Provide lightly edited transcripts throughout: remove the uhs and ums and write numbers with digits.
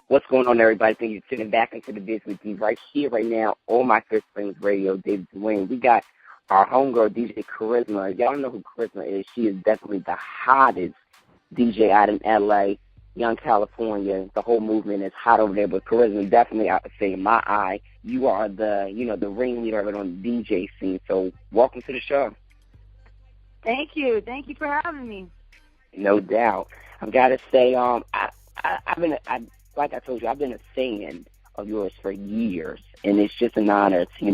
What's going on, everybody? Thank you for tuning back into the biz with me right here, right now, on my Fifth Springs Radio, David Dwayne. We got our homegirl, DJ Carisma. Y'all know who Carisma is. She is definitely the hottest DJ out in L.A., Young California. The whole movement is hot over there, but Carisma definitely, I would say, in my eye, you are the ringleader of it on the DJ scene. So welcome to the show. Thank you. Thank you for having me. No doubt. I've got to say, like I told you, I've been a fan of yours for years, and it's just an honor to,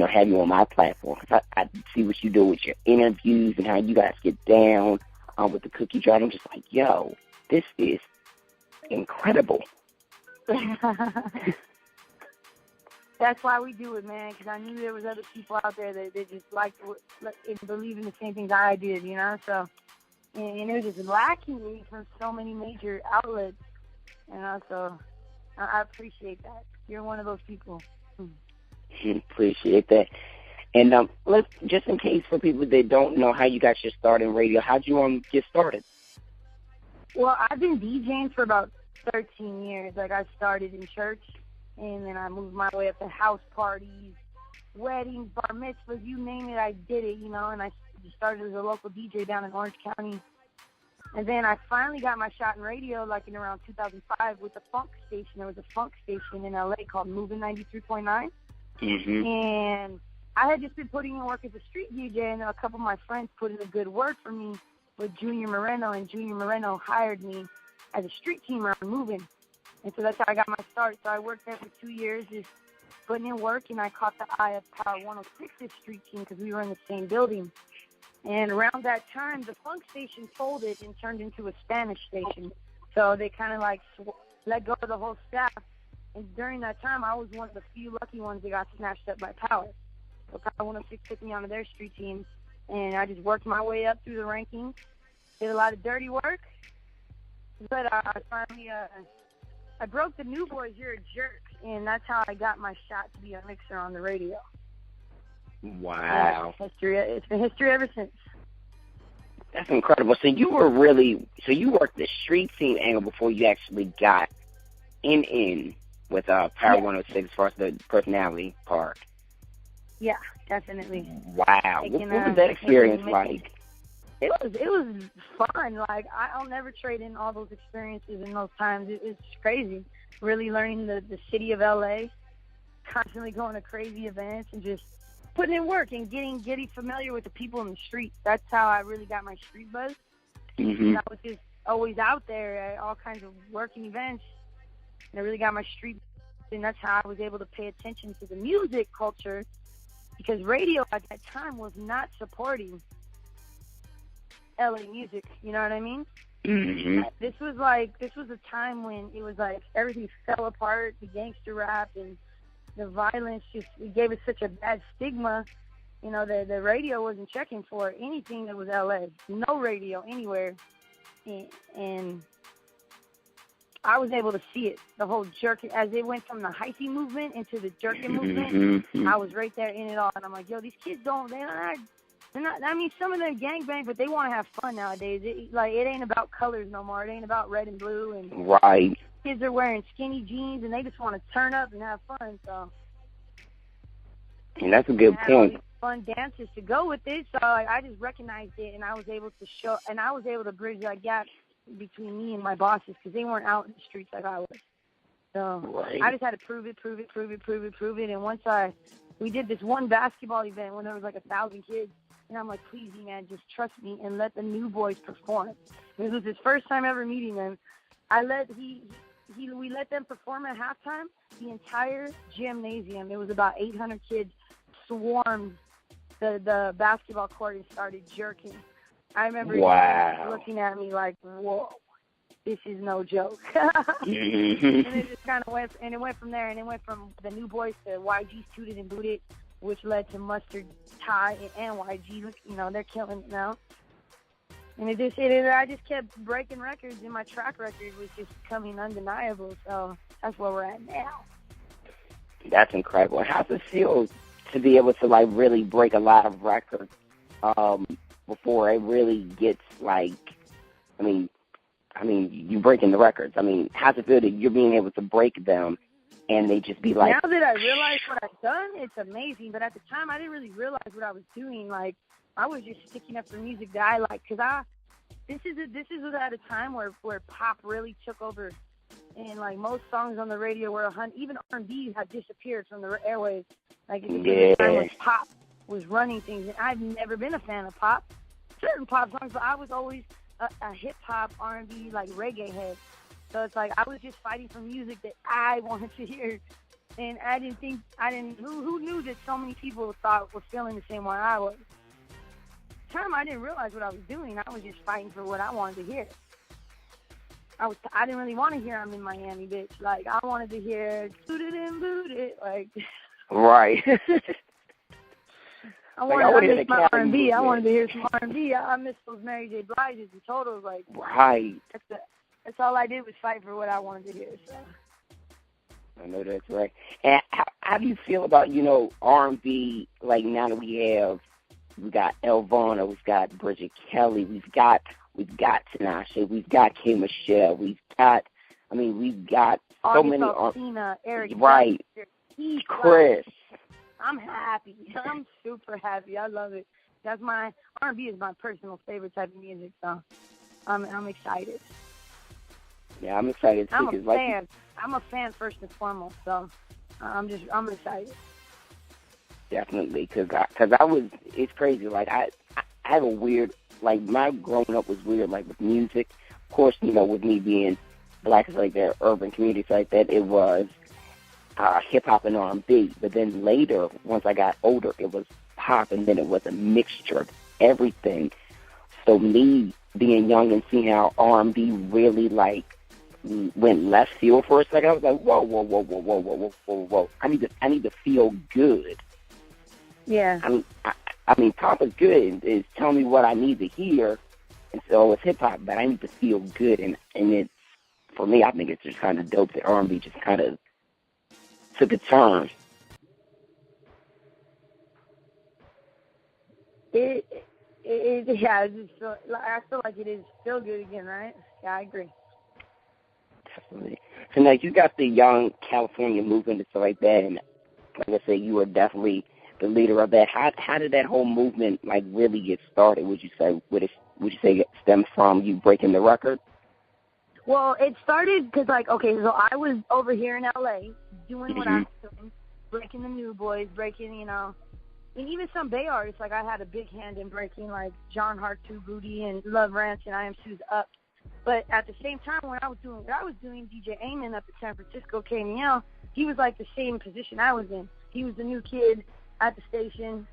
have you on my platform. I see what you do with your interviews and how you guys get down with the cookie jar. I'm just like, yo, this is incredible. That's why we do it, man, because I knew there was other people out there that just liked and believed in the same things I did, So, and it was just lacking from so many major outlets. And also, I appreciate that. You're one of those people. Appreciate that. And let's, just in case for people that don't know how you got your start in radio, how'd you get started? Well, I've been DJing for about 13 years. Like, I started in church, and then I moved my way up to house parties, weddings, bar mitzvahs, you name it, I did it, And I started as a local DJ down in Orange County. And then I finally got my shot in radio, like in around 2005, with a funk station. There was a funk station in L.A. called Moving 93.9. Mm-hmm. And I had just been putting in work as a street DJ, and a couple of my friends put in a good word for me with Junior Moreno, and Junior Moreno hired me as a street teamer on Moving. And so that's how I got my start. So I worked there for 2 years just putting in work, and I caught the eye of Power 106's street team because we were in the same building. And around that time, the funk station folded and turned into a Spanish station. So they kind of let go of the whole staff. And during that time, I was one of the few lucky ones that got snatched up by Power. So Power 106 took me onto their street team, and I just worked my way up through the rankings. Did a lot of dirty work, but I finally I broke the new boys, "You're a Jerk," and that's how I got my shot to be a mixer on the radio. Wow. It's been history ever since. That's incredible. So you worked the street scene angle before you actually got in with Power 106 as far as the personality part. Yeah, definitely. Wow. What was that experience like? It was fun. Like, I'll never trade in all those experiences in those times. It's crazy. Really learning the city of L.A., constantly going to crazy events and just putting in work and getting familiar with the people in the streets. That's how I really got my street buzz. Mm-hmm. I was just always out there at all kinds of working events, and I really got my street buzz, and that's how I was able to pay attention to the music culture, because radio at that time was not supporting LA music. You know what I mean? Mm-hmm. This was a time when it was like everything fell apart, the gangster rap and the violence it gave us such a bad stigma. The radio wasn't checking for anything that was LA. No radio anywhere. And I was able to see it, the whole jerking, as it went from the hyphy movement into the jerking movement. Mm-hmm. I was right there in it all, and I'm like, yo, these kids they're not, I mean, some of them gangbang, but they want to have fun nowadays. It ain't about colors no more. It ain't about red and blue. And right. Kids are wearing skinny jeans, and they just want to turn up and have fun. So, and that's a good point. Fun dances to go with it. So I just recognized it, and I was able to bridge that gap between me and my bosses, because they weren't out in the streets like I was. So right. I just had to prove it. And once we did this one basketball event when there was like 1,000 kids. And I'm like, please, man, just trust me and let the new boys perform. This was his first time ever meeting them. We let them perform at halftime. The entire gymnasium, it was about 800 kids, swarmed the basketball court and started jerking. I remember looking at me like, whoa, this is no joke. Mm-hmm. And it just kind of went, and it went from there, and it went from the new boys to YG's Tooted and Booted, which led to Mustard, Ty, and YG. They're killing it now. And I just kept breaking records, and my track record was just becoming undeniable. So that's where we're at now. That's incredible. How's it feel to be able to really break a lot of records before it really gets I mean, you're breaking the records. I mean, how's it feel that you're being able to break them and they just be like... Now that I realize what I've done, it's amazing. But at the time, I didn't really realize what I was doing. Like, I was just sticking up for music that I like. Because this is at a time where pop really took over. And, like, most songs on the radio were even R&B had disappeared from the airwaves. Like, it was a time when pop was running things. And I've never been a fan of pop. Certain pop songs, but I was always a hip-hop, R&B, like, reggae head. So it's like I was just fighting for music that I wanted to hear. And who knew that so many people were feeling the same way I was? At the time, I didn't realize what I was doing. I was just fighting for what I wanted to hear. I didn't really want to hear I'm in Miami, bitch. Like, I wanted to hear Toot It and Boot It. Like, right. I miss my R&B. I wanted to hear some R&B. I miss those Mary J. Blige's and Totals. Like, right. That's all I did was fight for what I wanted to hear. So. I know that's right. And how do you feel about, R&B, like now that we got Elvona, we've got Bridget Kelly, we've got Tinashe, we've got K. Michelle, we've got so many. Tina, Eric, right. Chris. I'm happy. I'm super happy. I love it. That's my R&B is my personal favorite type of music, so I'm excited. Yeah, I'm excited too. I'm a fan. I'm a fan first and foremost, so I'm excited. Definitely, because it's crazy. Like I have a weird, like my growing up was weird, like with music. Of course, with me being black, it's like that, urban communities like that, it was hip hop and R&B. But then later, once I got older, it was pop, and then it was a mixture of everything. So me being young and seeing how R&B really went left field for a second, I was like, whoa. I need to feel good. Yeah. I mean, pop is good. It's telling me what I need to hear, and so it's hip hop. But I need to feel good, and it's, for me, I think it's just kind of dope that R&B just kind of took a turn. I feel like it is still good again, right? Yeah, I agree. Definitely. So now you got the young California movement and stuff like that, and like I said, you were definitely the leader of that. How did that whole movement really get started? Would you say it stems from you breaking the record? Well, it started because so I was over here in LA doing what I was doing, breaking the New Boys, breaking and even some Bay artists. Like I had a big hand in breaking John Hart, Two Booty, and Love Ranch, and I Am Sue's Up. But at the same time, when I was doing what I was doing, DJ Amon up at San Francisco KML, he was the same position I was in. He was the new kid at the station,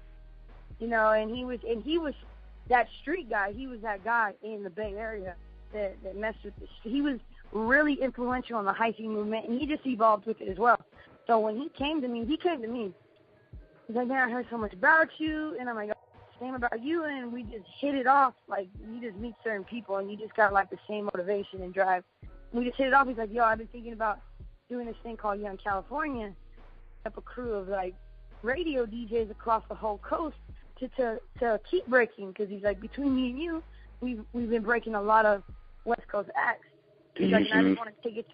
and he was that street guy. He was that guy in the Bay Area that messed with this. He was really influential in the hyphy movement, and he just evolved with it as well. So when he came to me. He's like, man, I heard so much about you, and I'm like, same about you, and we just hit it off. You just meet certain people, and you just got the same motivation and drive. And we just hit it off. He's like, yo, I've been thinking about doing this thing called Young California. Up a crew of radio DJs across the whole coast to keep breaking, because he's like, between me and you, we've been breaking a lot of West Coast acts. He's like, and I just want to take it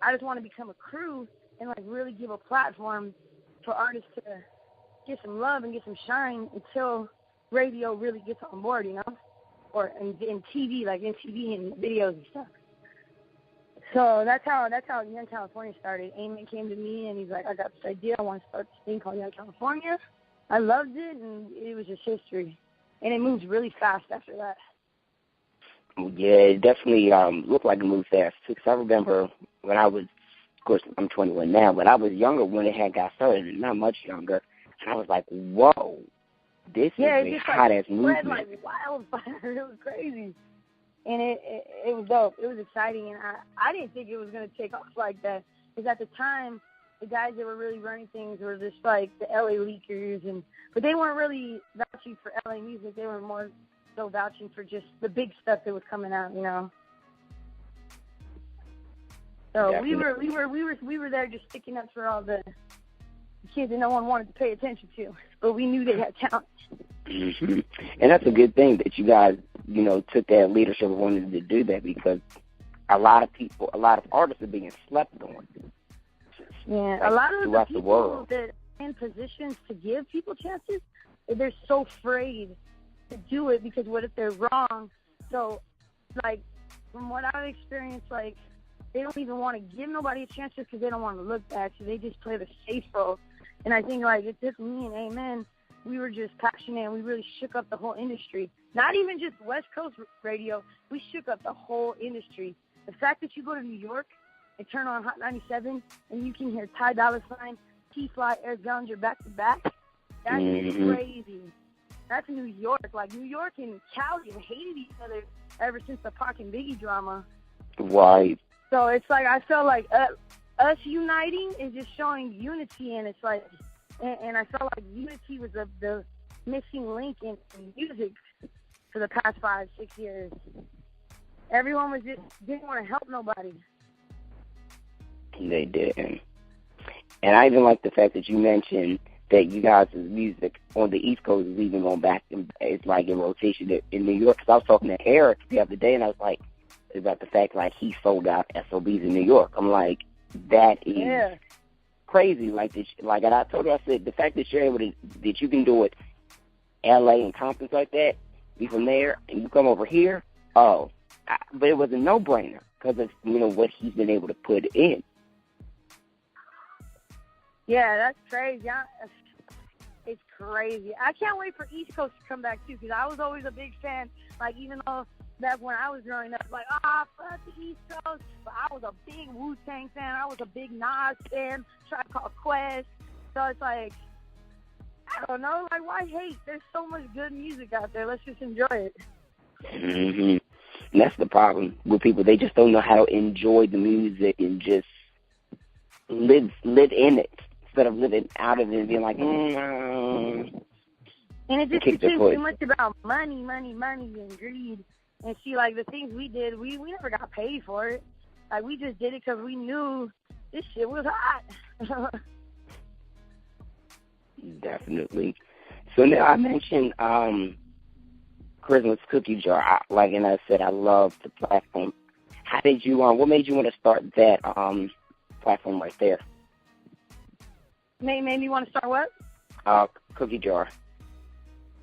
I just want to become a crew and really give a platform for artists to get some love and get some shine until radio really gets on board, or in TV, MTV and videos and stuff. So that's how Young California started. Eamon came to me and he's like, I got this idea. I want to start this thing called Young California. I loved it, and it was just history. And it moved really fast after that. Yeah, it definitely looked like it moved fast, too. Because I remember when I was, of course, I'm 21 now, but I was younger when it had got started, and not much younger. And I was like, whoa, this is a hot-ass movement. Spread like wildfire. It was crazy. And it was dope. It was exciting, and I didn't think it was going to take off like that. Because at the time, the guys that were really running things were just the LA leakers, but they weren't really vouching for LA music. They were more so vouching for just the big stuff that was coming out, So definitely. we were there just sticking up for all the kids that no one wanted to pay attention to, but we knew they had talent. Mm-hmm. And that's a good thing that you guys, took that leadership and wanted to do that, because a lot of people, a lot of artists are being slept on. Yeah, Like, a lot of the throughout the people world. that are in positions to give people chances, they're so afraid to do it because what if they're wrong? So, like, from what I've experienced, like, they don't even want to give nobody a chance just because they don't want to look bad, so they just play the safe role. And I think, like, it took me and Amen, we were just passionate and we really shook up the whole industry. Not even just West Coast radio, we shook up the whole industry. The fact that you go to New York and turn on Hot 97 and you can hear Ty Dolla $ign, T-Fly, Eric Bellinger back to back, that's crazy. That's New York. Like, New York and Cali have hated each other ever since the Pac and Biggie drama. Right. So it's like, I felt like us uniting is just showing unity, and it's like, and I felt like unity was the missing link in music for the past 5-6 years. Everyone was just didn't want to help nobody. They didn't. And I even like the fact that you mentioned that you guys' music on the East Coast is even going back, and it's like in rotation in New York. Because I was talking to Eric the other day, and I was like, about the fact like he sold out SOBs in New York. I'm like, that is crazy. Like, and I told her, I said, the fact that you're able to, that you can do it, LA and Compton's like that, be from there, and you come over here, but it was a no-brainer because of, what he's been able to put in. Yeah, that's crazy. It's crazy. I can't wait for East Coast to come back, too, because I was always a big fan. Like, even though back when I was growing up, like, fuck the East Coast. But I was a big Wu-Tang fan. I was a big Nas fan. Tribe Called Quest. So it's like, I don't know. Like, why hate? There's so much good music out there. Let's just enjoy it. Mm-hmm. And that's the problem with people. They just don't know how to enjoy the music and just live in it instead of living out of it and being like, And it just became too much about money, and greed. And see, like, the things we did, we never got paid for it. Like, we just did it because we knew this shit was hot. Definitely. So now I mentioned Carisma's Cookie Jar. And I said, I love the platform. How did you, what made you want to start that platform right there? Made me want to start what? Cookie Jar.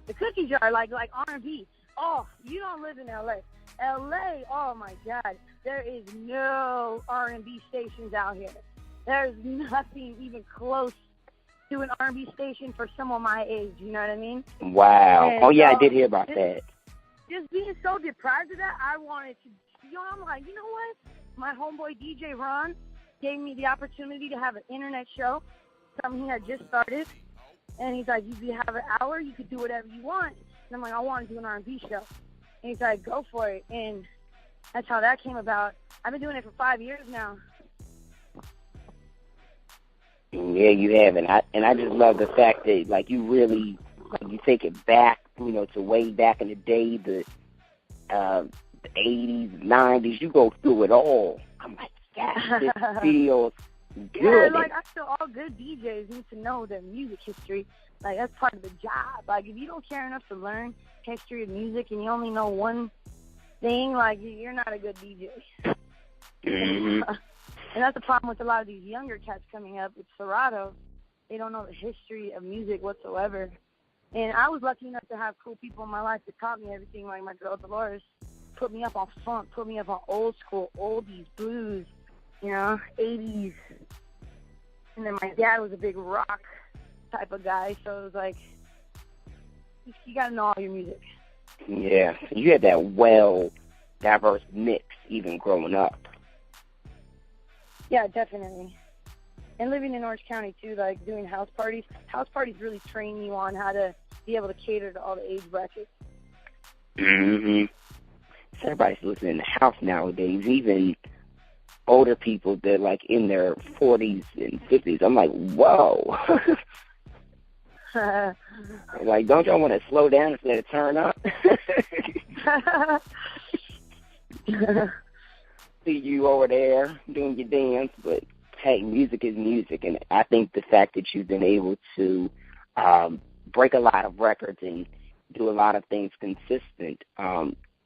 The Cookie Jar, like R&B. Oh, you don't live in L.A. L.A., oh, my God. There is no R&B stations out here. There's nothing even close to an R&B station for someone my age. You know what I mean? Wow. And, I did hear about that. Just being so deprived of that, I wanted to, I'm like, you know what? My homeboy DJ Ron gave me the opportunity to have an internet show, something he had just started. And he's like, you have an hour, you could do whatever you want. And I'm like, I want to do an R&B show. And he's like, go for it. And that's how that came about. I've been doing it for 5 years now. Yeah, you have. And I just love the fact that, like, you really, like, you take it back, to way back in the day, the 80s, 90s. You go through it all. I'm like, yeah, this feels good. Yeah, like, I feel all good DJs need to know their music history. Like, that's part of the job. Like, if you don't care enough to learn history of music and you only know one thing, like, you're not a good DJ. Mm-hmm. And that's the problem with a lot of these younger cats coming up with Serato. They don't know the history of music whatsoever. And I was lucky enough to have cool people in my life that taught me everything, like my girl Dolores. Put me up on funk, put me up on old school, oldies, blues, 80s. And then my dad was a big rock type of guy, so it was like, you got to know all your music. Yeah, you had that diverse mix even growing up. Yeah, definitely. And living in Orange County, too, like doing house parties really train you on how to be able to cater to all the age brackets. Mm-hmm. So everybody's living in the house nowadays, even older people that like in their 40s and 50s. I'm like, whoa. Like, don't y'all want to slow down instead of turn up? See you over there doing your dance, but hey, music is music, and I think the fact that you've been able to break a lot of records and do a lot of things consistent,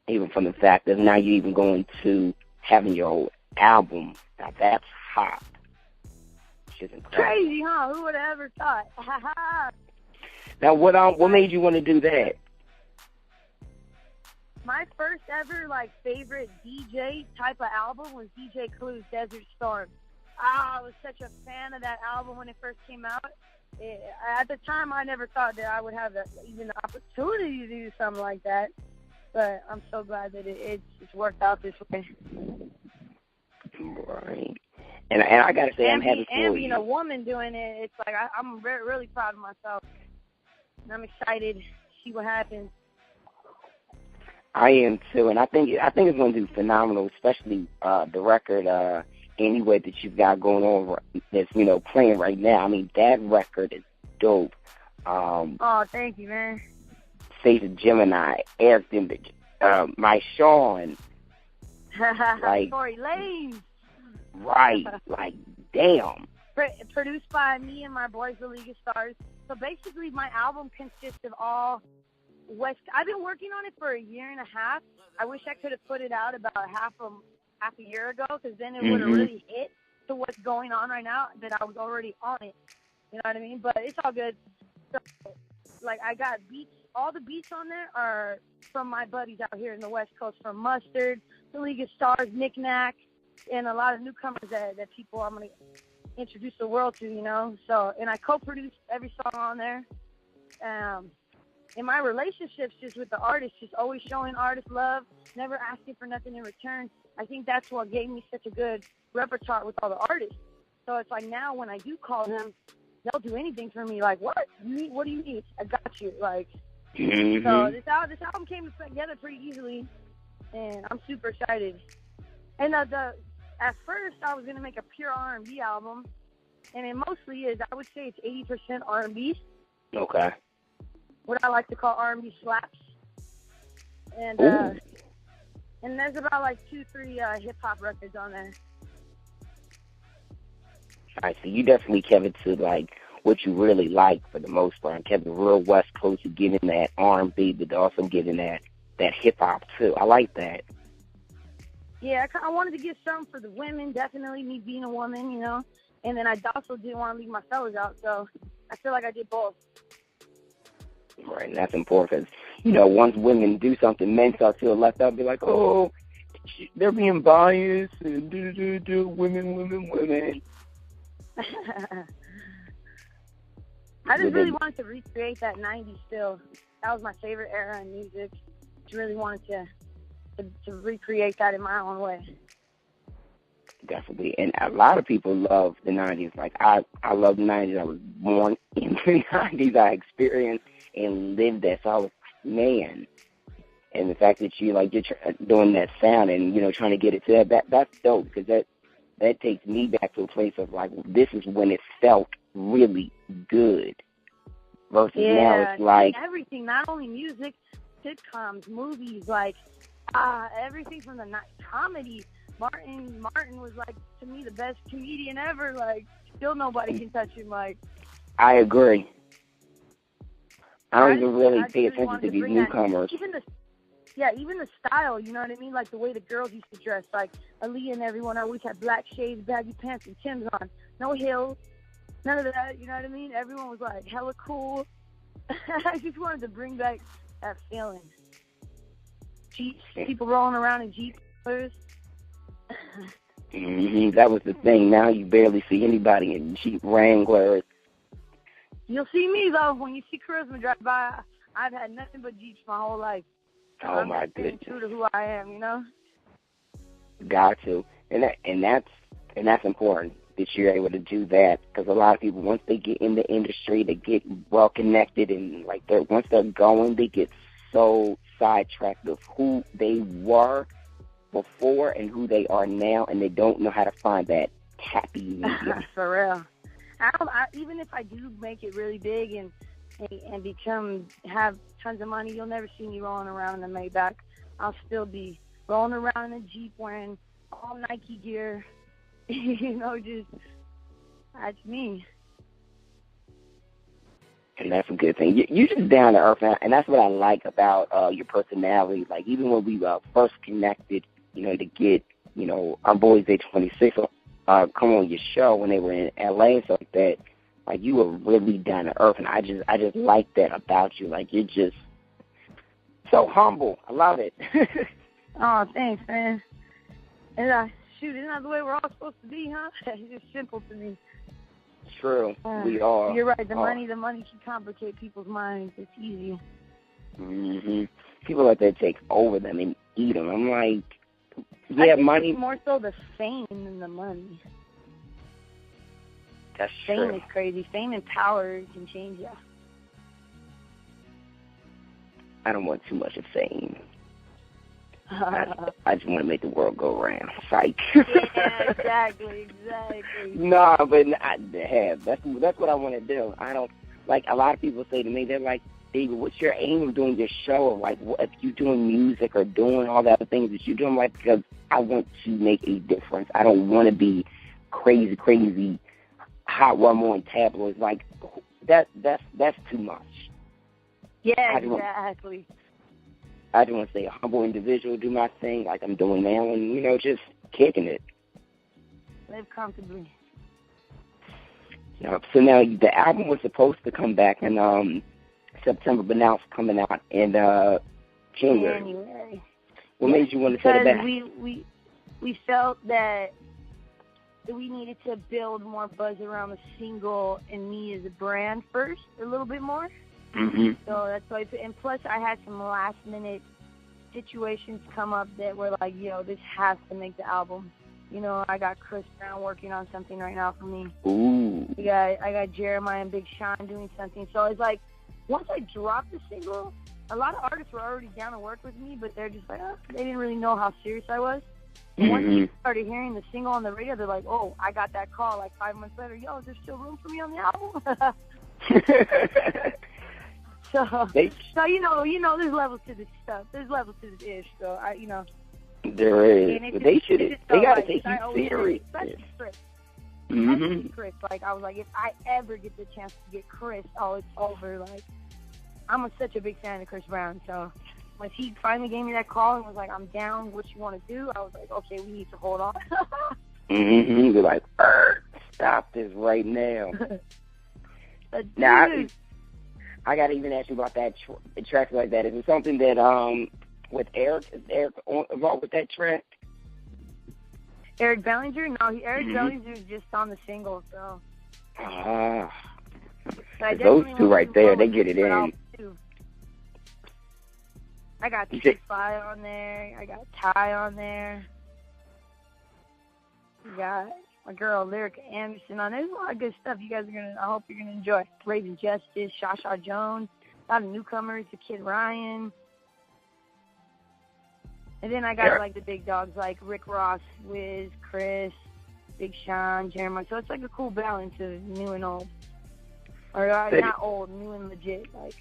even from the fact that now you're even going to having your old album. Now that's hot. Which is incredible. Crazy, huh? Who would have ever thought? Now, what made you want to do that? My first ever favorite DJ type of album was DJ Clue's Desert Storm. I was such a fan of that album when it first came out. At the time, I never thought that I would have even the opportunity to do something like that. But I'm so glad that it's worked out this way. Right. And I gotta say, I'm happy for you. And being a woman doing it, it's like I'm really proud of myself. And I'm excited to see what happens. I am too, and I think it's going to do phenomenal, especially the record anyway that you've got going on that's playing right now. I mean, that record is dope. Oh, thank you, man. Sage of Gemini, Eric Dimbridge, my Sean, Tory Lanez. Right, damn. Produced by me and my boys, the League of Stars. So basically, my album consists of all West. I've been working on it for a year and a half. I wish I could have put it out about half a year ago, because then it would have really hit to what's going on right now. That I was already on it. You know what I mean? But it's all good. So, I got beats. All the beats on there are from my buddies out here in the West Coast, from Mustard, the League of Stars, Knick Knack, and a lot of newcomers that people I'm going to introduce the world to, So, and I co-produced every song on there. In my relationships just with the artists, just always showing artists love, never asking for nothing in return. I think that's what gave me such a good repertoire with all the artists. So it's like now when I do call them, they'll do anything for me. Like, what do you need? I got you. So this album came together pretty easily, and I'm super excited. And at first I was gonna make a pure R&B album, and it mostly is. I would say it's 80% R&B. Okay. What I like to call R&B slaps, and there's about 2-3 hip hop records on there. All right, so you definitely kept it to what you really like for the most part. Kept it real West Coast, giving that R&B, but also giving that hip hop too. I like that. Yeah, I wanted to give something for the women. Definitely me being a woman, and then I also didn't want to leave my fellas out, so I feel like I did both. Right, and that's important because, once women do something, men start to feel left out, be like, oh, they're being biased, and women. I just really wanted to recreate that 90s feel. That was my favorite era in music. Just really wanted to recreate that in my own way. Definitely. And a lot of people love the 90s. I love the 90s. I was born in the 90s. I experienced and lived that. So I was, man. And the fact that you're doing that sound and, trying to get it to that's dope, because that takes me back to a place of this is when it felt really good. Versus now it's everything, not only music, sitcoms, movies, everything from the comedy. Martin was to me the best comedian ever. Still nobody can touch him. I agree. I don't even really pay attention to these newcomers. Even the style, you know what I mean? The way the girls used to dress. Aaliyah and everyone always had black shades, baggy pants, and Timbs on. No heels. None of that, you know what I mean? Everyone was hella cool. I just wanted to bring back that feeling. Jeeps, people rolling around in Jeeps. That was the thing. Now you barely see anybody in Jeep Wranglers. You'll see me, though, when you see Carisma drive by. I've had nothing but Jeeps my whole life. Oh, my goodness. True to who I am, Got to. And that's important that you're able to do that, because a lot of people, once they get in the industry, they get well connected, and once they're going, they get so sidetracked of who they were before and who they are now, and they don't know how to find that happy medium. For real. Even if I do make it really big and have tons of money, you'll never see me rolling around in a Maybach. I'll still be rolling around in a Jeep wearing all Nike gear. Just that's me. And that's a good thing. You're just down to earth, and that's what I like about your personality. Even when we first connected, to get our boys, they 26, come on your show when they were in LA and stuff like that. Like, you were really down to earth, and I just like that about you. Like, you're just so humble. I love it. Oh, thanks, man. And shoot, isn't that the way we're all supposed to be, huh? It's just simple to me. True, we are. You're right. The money can complicate people's minds. It's easy. People let that take over them and eat them. I'm like, yeah, money. It's more so the fame than the money. That's fame true. Is crazy. Fame and power can change you. I don't want too much of fame. I just want to make the world go around. Psych. Yeah, exactly. No, but that's what I want to do. I don't, like, a lot of people say to me, they're like, David, what's your aim of doing this show? Or like, if you're doing music or doing all the other things that you're doing, like, because I want to make a difference. I don't want to be crazy, hot one more in tabloids. Like, that's too much. Yeah, exactly. I just want to stay a humble individual, do my thing like I'm doing now, and, just kicking it. Live comfortably. So now the album was supposed to come back in September, but now it's coming out in January. What made you want to set it back? We felt that we needed to build more buzz around the single and me as a brand first, a little bit more. Mm-hmm. So that's why. And plus, I had some last-minute situations come up that were like, this has to make the album. I got Chris Brown working on something right now for me. Ooh. I got Jeremiah and Big Sean doing something. So it's like, once I dropped the single, a lot of artists were already down to work with me, but they're just like, they didn't really know how serious I was. And once you started hearing the single on the radio, they're like, oh, I got that call like 5 months later. Yo, is there still room for me on the album? So there's levels to this stuff. There's levels to this ish. So there is. But they gotta take you serious. Especially Chris. Mm-hmm. Chris. Like, I was like, if I ever get the chance to get Chris, it's over. Like, I'm such a big fan of Chris Brown. So when he finally gave me that call and was like, I'm down, what you want to do? I was like, okay, we need to hold on. You're like, stop this right now. Now, I got to even ask you about that track like that. Is it something that, with Eric, is Eric involved with that track? Eric Bellinger? No, Eric Bellinger is just on the single, so. Those two right there, they get it in. I got T-Fly on there. I got Ty on there. We got my girl Lyrica Anderson on there. There's a lot of good stuff. I hope you're gonna enjoy. Raven Justice, Shasha Jones, a lot of newcomers, the Kid Ryan. And then I got like the big dogs like Rick Ross, Wiz, Chris, Big Sean, Jeremiah. So it's like a cool balance of new and old. Or not old, new and legit. Like,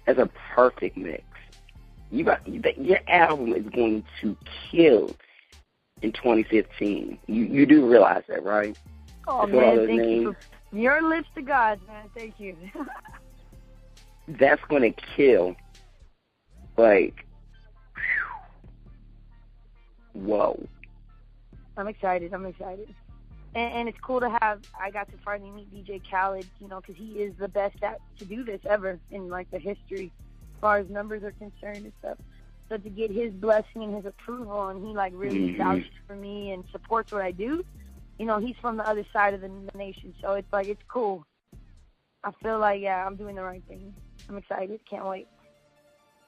that's a perfect mix. Your album is going to kill in 2015. You do realize that, right? Oh, man, thank you. From your lips to God's, man. Thank you. That's going to kill. Like, whoa. I'm excited. And it's cool to I got to finally meet DJ Khaled, because he is the best to do this ever in, like, the history as far as numbers are concerned and stuff. So to get his blessing and his approval, and he, like, really vouched for me and supports what I do, he's from the other side of the nation. So it's, like, it's cool. I feel like, I'm doing the right thing. I'm excited. Can't wait.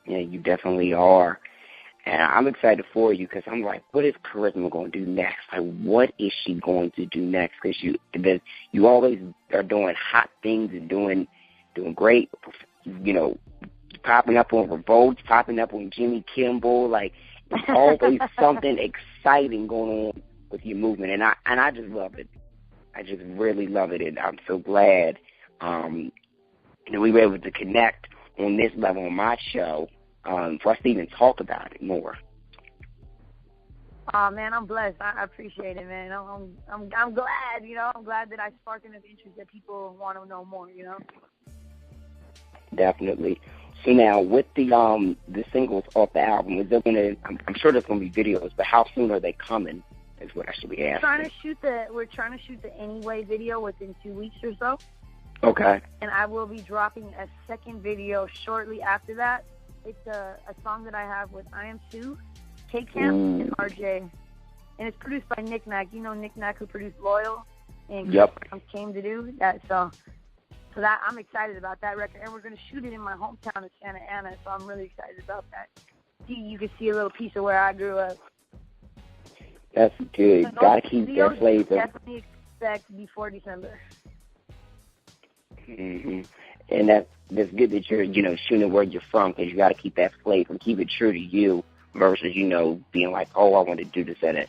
Yeah, you definitely are. And I'm excited for you because I'm like, what is Carisma going to do next? Like, what is she going to do next? Because you always are doing hot things and doing great, popping up on Revolt, popping up on Jimmy Kimmel. Like, there's always something exciting going on with your movement. And I just love it. I just really love it. And I'm so glad we were able to connect on this level on my show. For us to even talk about it more. Oh man, I'm blessed. I appreciate it, man. I'm glad. I'm glad that I sparked enough interest that people want to know more. Definitely. So now, with the singles off the album, is there gonna? I'm sure there's gonna be videos, but how soon are they coming? Is what I should be asking. We're trying to shoot the Anyway video within 2 weeks or so. Okay. And I will be dropping a second video shortly after that. It's a song that I have with I Am Sue, K-Camp, and RJ. And it's produced by Nick Nack. You know Nick Nack, who produced Loyal and Came to Do that. So that I'm excited about that record. And we're going to shoot it in my hometown of Santa Ana. So I'm really excited about that. You can see a little piece of where I grew up. That's good. So gotta keep that flavor. Definitely expect before December. Mm-hmm. And that's good that you're, shooting where you're from, because you got to keep that flavor and keep it true to you versus, being like, oh, I want to do this at a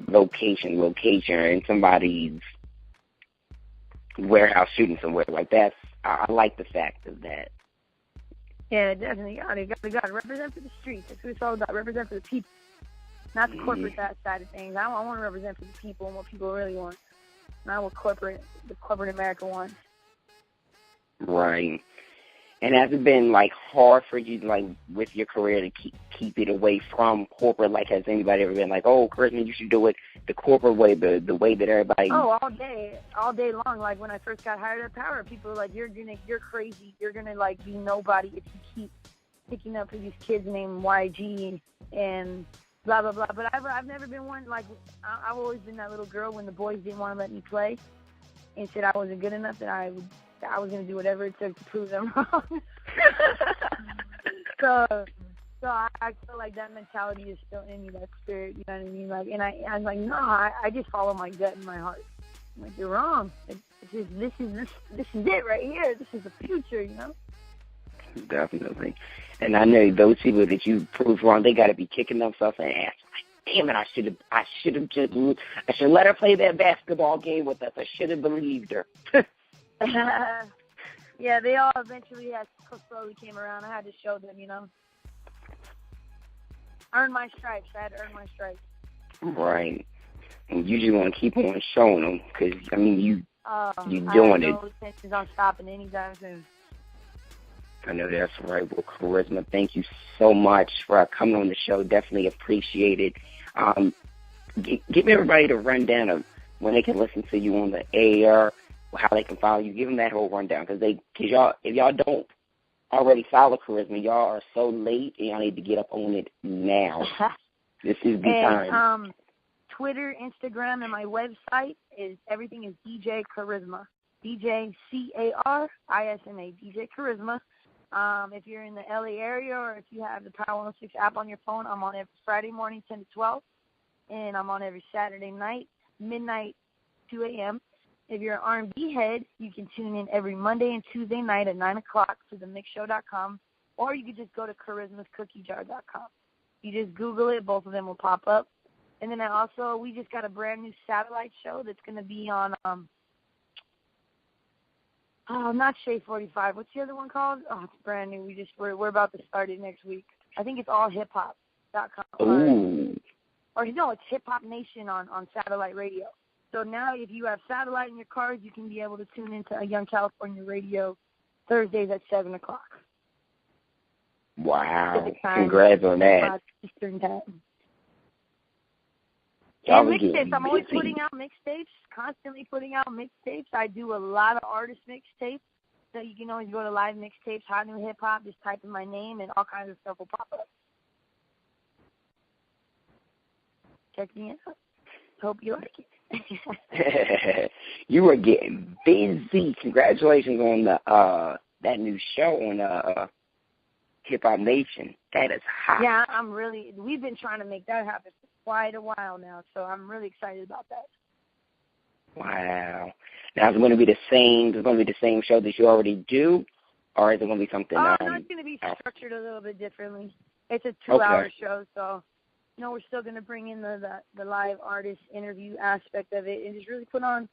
location in somebody's warehouse shooting somewhere. Like that. I like the fact of that. Yeah, definitely. Got to represent for the streets. That's what it's all about. Represent for the people, not the corporate side of things. I want to represent for the people and what people really want, not what the corporate America wants. Right. And has it been, hard for you, with your career to keep it away from corporate? Has anybody ever been like, oh, Carisma, you should do it the corporate way, the way that everybody... Oh, all day long. Like, when I first got hired at Power, people were like, you're crazy. You're going to, be nobody if you keep picking up for these kids named YG and blah, blah, blah. But I've never been one, I've always been that little girl when the boys didn't want to let me play and said I wasn't good enough, that I was going to do whatever it took to prove them wrong. so I feel like that mentality is still in me, that spirit, you know what I mean? And I'm like, no, I just follow my gut and my heart. I'm like, you're wrong. This is it right here. This is the future, Definitely. And I know those people that you proved wrong, they got to be kicking themselves in the ass. Like, damn it, I should let her play that basketball game with us. I should have believed her. Yeah, they all eventually slowly came around. I had to show them, Earn my stripes. I had to earn my stripes. Right. And you just want to keep on showing them because, you're doing it. I have no intentions on stopping anytime soon. I know that's right. Well, Carisma, thank you so much for coming on the show. Definitely appreciate it. Give everybody the rundown of when they can listen to you on the air, how they can follow you. Give them that whole rundown, because y'all, if y'all don't already follow Carisma, y'all are so late, and y'all need to get up on it now. This is the time. Twitter, Instagram, and my website everything is DJ Carisma. DJ Carisma. DJ Carisma. If you're in the LA area, or if you have the Power 106 app on your phone, I'm on every Friday morning 10 to 12, and I'm on every Saturday night, midnight, 2 a.m. If you're an R&B head, you can tune in every Monday and Tuesday night at 9 o'clock to themixshow.com, or you can just go to charismascookiejar.com. You just Google it. Both of them will pop up. And then we just got a brand new satellite show that's going to be on, not Shea 45. What's the other one called? Oh, it's brand new. We're about to start it next week. I think it's allhiphop.com. Or no, it's Hip Hop Nation on satellite radio. So now if you have satellite in your cars, you can be able to tune into a Young California Radio Thursdays at 7 o'clock. Wow. Congrats on that. Eastern time. And mixtapes. I'm always putting out mixtapes, constantly putting out mixtapes. I do a lot of artist mixtapes. So you can always go to Live Mixtapes, Hot New Hip Hop, just type in my name, and all kinds of stuff will pop up. Check me out. Hope you like it. You are getting busy. Congratulations on that new show on Hip Hop Nation. That is hot. Yeah, we've been trying to make that happen for quite a while now, so I'm really excited about that. Wow. Now, is it going to be the same show that you already do, or is it going to be something no, it's going to be structured a little bit differently. It's a 2-hour show, so we're still going to bring in the live artist interview aspect of it and just really put on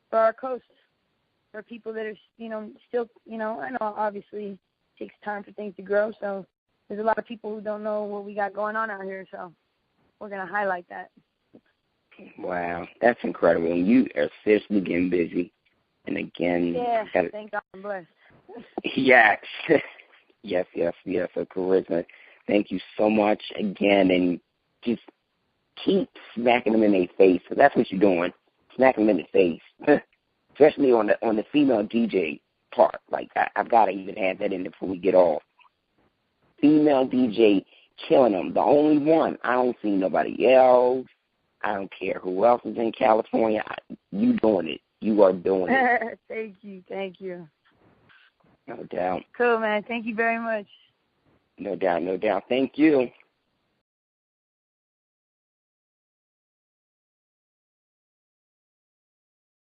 for our coast, for people that are, still, I know obviously it takes time for things to grow, so there's a lot of people who don't know what we got going on out here, so we're going to highlight that. Wow, that's incredible. You are seriously getting busy. And again, thank God I'm blessed. Yes. Yes, so Carisma, thank you so much again, and just keep smacking them in their face. So that's what you're doing, smacking them in the face, especially on the female DJ part. Like I've got to even add that in before we get off. Female DJ killing them. The only one. I don't see nobody else. I don't care who else is in California. You doing it. You are doing it. Thank you. No doubt. Cool, man. Thank you very much. No doubt. Thank you.